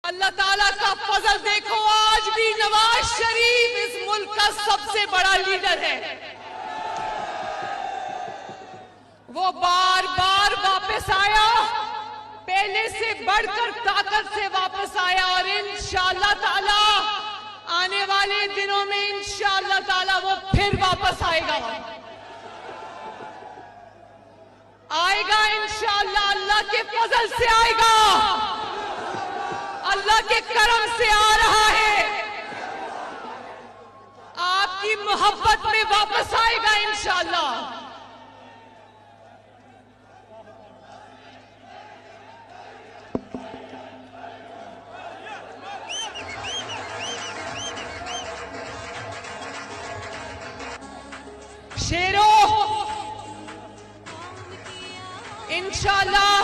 अल्लाह ताला का फजल देखो, आज भी नवाज शरीफ इस मुल्क का सबसे बड़ा लीडर है। वो बार बार वापस आया, पहले से बढ़कर ताकत से वापस आया और इंशाअल्लाह ताला आने वाले दिनों में इंशाअल्लाह ताला वो फिर वापस आएगा इंशाअल्लाह। अल्लाह के फजल से आएगा, अल्लाह के करम से आ रहा है, आपकी मोहब्बत में वापस आएगा इंशाअल्लाह। शेरों, इंशाअल्लाह